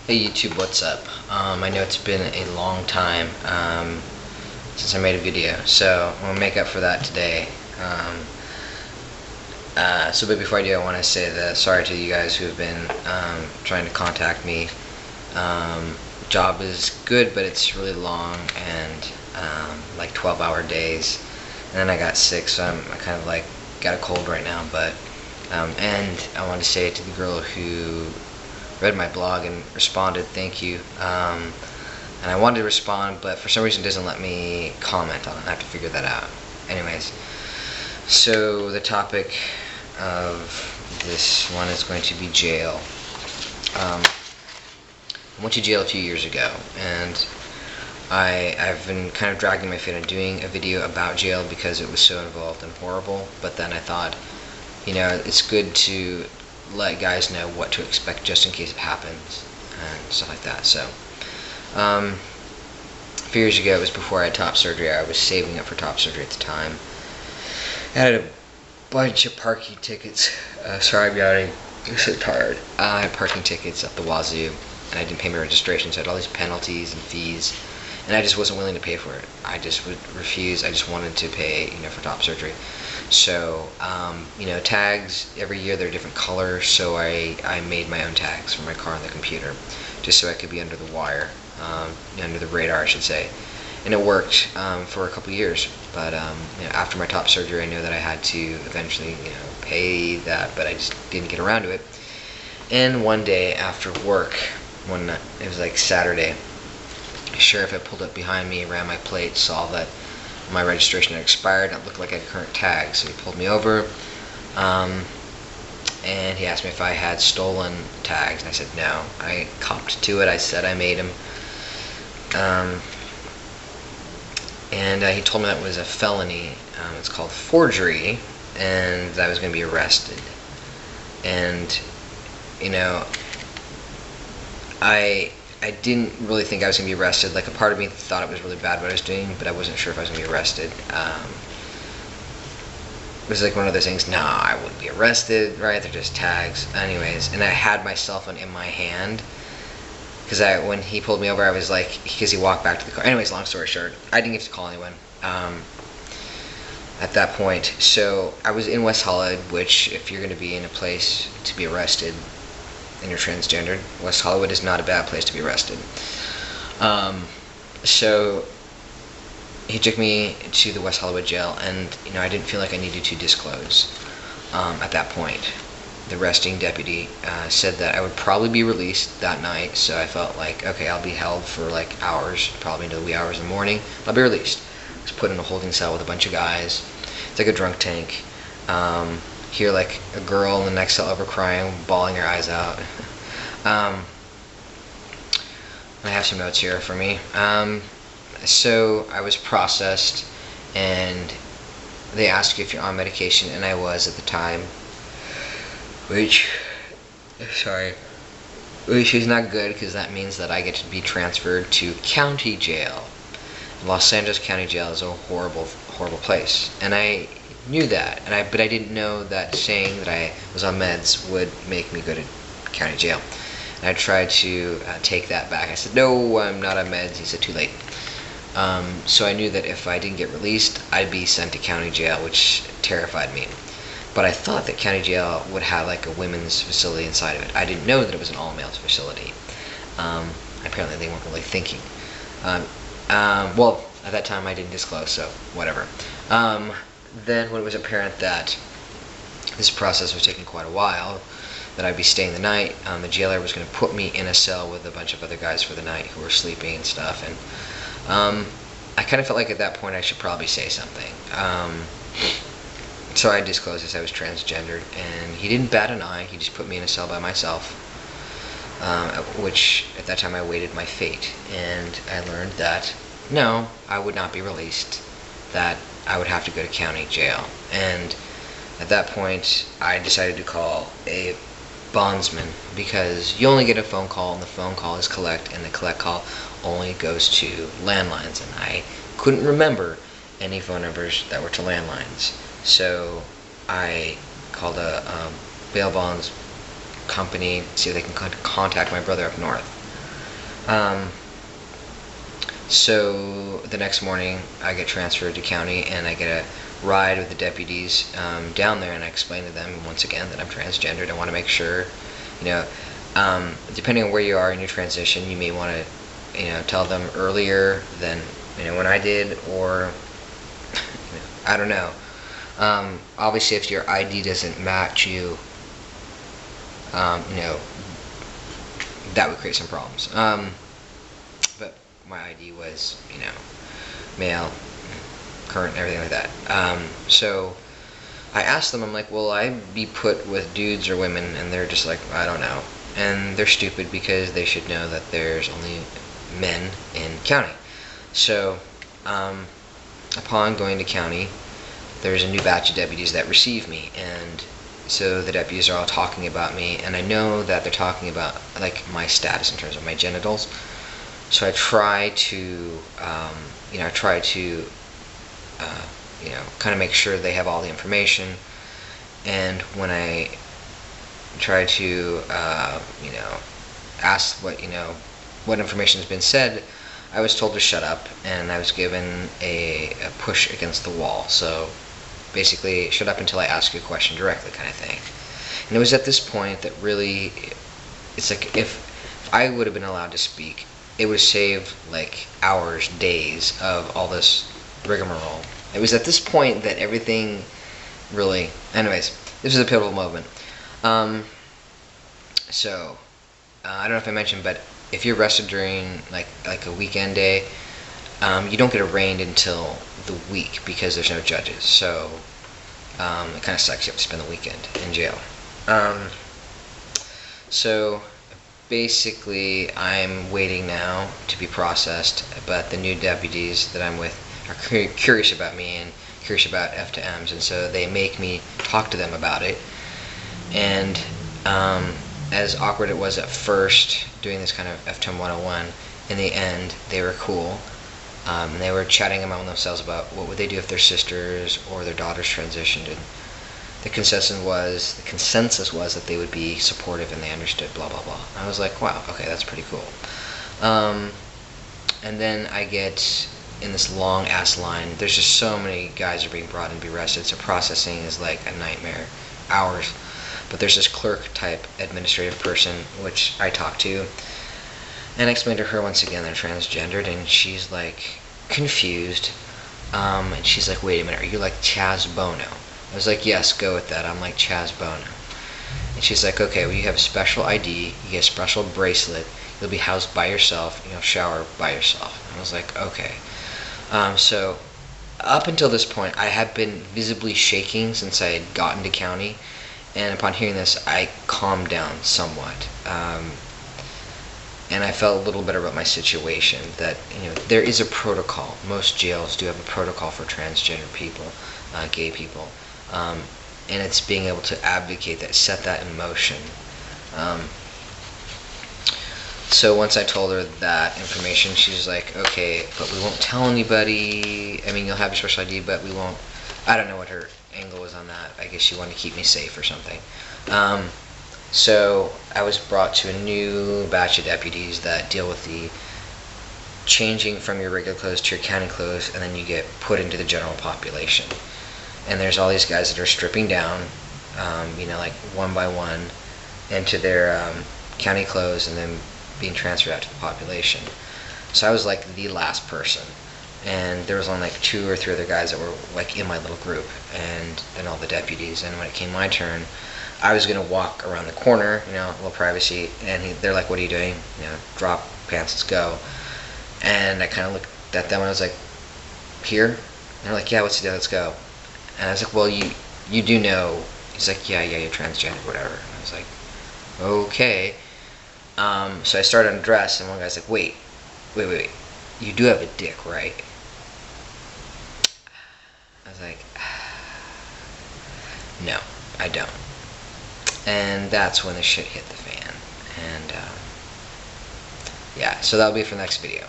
Hey YouTube, what's up? I know it's been a long time since I made a video, so I'm gonna make up for that today. But before I do, I want to say sorry to you guys who have been trying to contact me. Job is good, but it's really long and like 12-hour days. And then I got sick, so I kind of like got a cold right now. But and I want to say to the girl who read my blog and responded, thank you. And I wanted to respond, but for some reason it doesn't let me comment on it. I have to figure that out. Anyways, so the topic of this one is going to be jail. I went to jail a few years ago, and I've been kind of dragging my feet on doing a video about jail because it was so involved and horrible. But then I thought, you know, it's good to let guys know what to expect just in case it happens and stuff like that. So a few years ago, it was before I had top surgery. I was saving up for top surgery at the time. I had a bunch of parking tickets. Sorry, I'm yawning. I'm so tired. I had parking tickets up the wazoo, and I didn't pay my registration, so I had all these penalties and fees, and I just wasn't willing to pay for it. I just would refuse. I just wanted to pay, you know, for top surgery. So, you know, tags, every year they're different colors, so I made my own tags for my car on the computer, just so I could be under the wire, under the radar, I should say. And it worked for a couple years, but you know, after my top surgery, I knew that I had to eventually, you know, pay that, but I just didn't get around to it. And one day after work, it was like Saturday, the sheriff had pulled up behind me, ran my plate, saw that my registration had expired and it looked like I had current tags, so he pulled me over, and he asked me if I had stolen tags, and I said no. I copped to it. I said I made them, and he told me that was a felony. It's called forgery, and that I was going to be arrested. And you know, I didn't really think I was going to be arrested. Like, a part of me thought it was really bad what I was doing, but I wasn't sure if I was going to be arrested. It was like one of those things, nah, I wouldn't be arrested, right? They're just tags. Anyways, and I had my cell phone in my hand, because when he pulled me over, I was like, because he walked back to the car. Anyways, long story short, I didn't get to call anyone at that point. So I was in West Hollywood, which, if you're going to be in a place to be arrested and you're transgendered, West Hollywood is not a bad place to be arrested. So he took me to the West Hollywood jail, and you know, I didn't feel like I needed to disclose at that point. The arresting deputy said that I would probably be released that night, so I felt like, okay, I'll be held for like hours, probably into the wee hours in the morning. I'll be released. I was put in a holding cell with a bunch of guys. It's like a drunk tank. Hear like a girl in the next cell over crying, bawling her eyes out. I have some notes here for me. So I was processed, and they ask you if you're on medication, and I was at the time, which is not good, because that means that I get to be transferred to county jail. Los Angeles County Jail is a horrible, horrible place, and I knew that, but I didn't know that saying that I was on meds would make me go to county jail. And I tried to take that back. I said, no, I'm not on meds. He said, too late. So I knew that if I didn't get released, I'd be sent to county jail, which terrified me. But I thought that county jail would have like a women's facility inside of it. I didn't know that it was an all-males facility. Apparently they weren't really thinking. Well, at that time I didn't disclose, so whatever. Then when it was apparent that this process was taking quite a while, that I'd be staying the night, the jailer was going to put me in a cell with a bunch of other guys for the night who were sleeping and stuff, and I kind of felt like at that point I should probably say something. So I disclosed this, I was transgendered, and he didn't bat an eye. He just put me in a cell by myself, which at that time I waited my fate, and I learned that no, I would not be released, that I would have to go to county jail. And at that point I decided to call a bondsman, because you only get a phone call, and the phone call is collect, and the collect call only goes to landlines, and I couldn't remember any phone numbers that were to landlines. So I called a bail bonds company, see if they can contact my brother up north. Um, so the next morning, I get transferred to county, and I get a ride with the deputies down there, and I explain to them once again that I'm transgendered. I want to make sure, you know, depending on where you are in your transition, you may want to, tell them earlier than when I did, or I don't know. Obviously, if your ID doesn't match you, that would create some problems. But my ID was, male, current, everything like that. So I asked them, I'm like, will I be put with dudes or women? And they're just like, I don't know. And they're stupid because they should know that there's only men in county. So upon going to county, there's a new batch of deputies that receive me, and so the deputies are all talking about me, and I know that they're talking about like my status in terms of my genitals. So I try to, kind of make sure they have all the information. And when I try to, ask what information has been said, I was told to shut up, and I was given a push against the wall. So basically, shut up until I ask you a question directly, kind of thing. And it was at this point that really, it's like if I would have been allowed to speak, it would save like hours, days of all this rigmarole. It was at this point that everything really, anyways, this was a pivotal moment. I don't know if I mentioned, but if you're arrested during like a weekend day, you don't get arraigned until the week because there's no judges. So it kind of sucks. You have to spend the weekend in jail. So basically, I'm waiting now to be processed, but the new deputies that I'm with are curious about me and curious about F to M's, and so they make me talk to them about it. And as awkward it was at first doing this kind of F to M 101, in the end they were cool. And they were chatting among themselves about what would they do if their sisters or their daughters transitioned, and the consensus was that they would be supportive and they understood, blah blah blah. I was like, wow, okay, that's pretty cool. And then I get in this long ass line. There's just so many guys are being brought in to be arrested, so processing is like a nightmare, hours. But there's this clerk type administrative person which I talked to, and I explained to her once again that I'm transgendered, and she's like confused. And she's like, wait a minute, are you like Chaz Bono? I was like, yes, go with that, I'm like Chaz Bono. And she's like, okay, well you have a special ID, you get a special bracelet, you'll be housed by yourself, shower by yourself. And I was like, okay. So up until this point, I had been visibly shaking since I had gotten to county, and upon hearing this, I calmed down somewhat. And I felt a little better about my situation, that there is a protocol. Most jails do have a protocol for transgender people, gay people, and it's being able to advocate that, set that in motion. So once I told her that information, she's like, okay, but we won't tell anybody. I mean, you'll have your special ID, but we won't. I don't know what her angle was on that. I guess she wanted to keep me safe or something. So I was brought to a new batch of deputies that deal with the changing from your regular clothes to your county clothes, and then you get put into the general population. And there's all these guys that are stripping down, like one by one, into their county clothes, and then being transferred out to the population. So I was like the last person, and there was only like 2 or 3 other guys that were like in my little group, and then all the deputies. And when it came my turn, I was gonna walk around the corner, a little privacy, and they're like, what are you doing? Drop pants, let's go. And I kind of looked at them and I was like, here? And they're like, yeah, what's the deal, let's go. And I was like, well, you do know. He's like, yeah, you're transgender, whatever. And I was like, okay. So I started to undress, and one guy's like, wait, you do have a dick, right? I was like, no, I don't. And that's when the shit hit the fan. And yeah, so that'll be for the next video.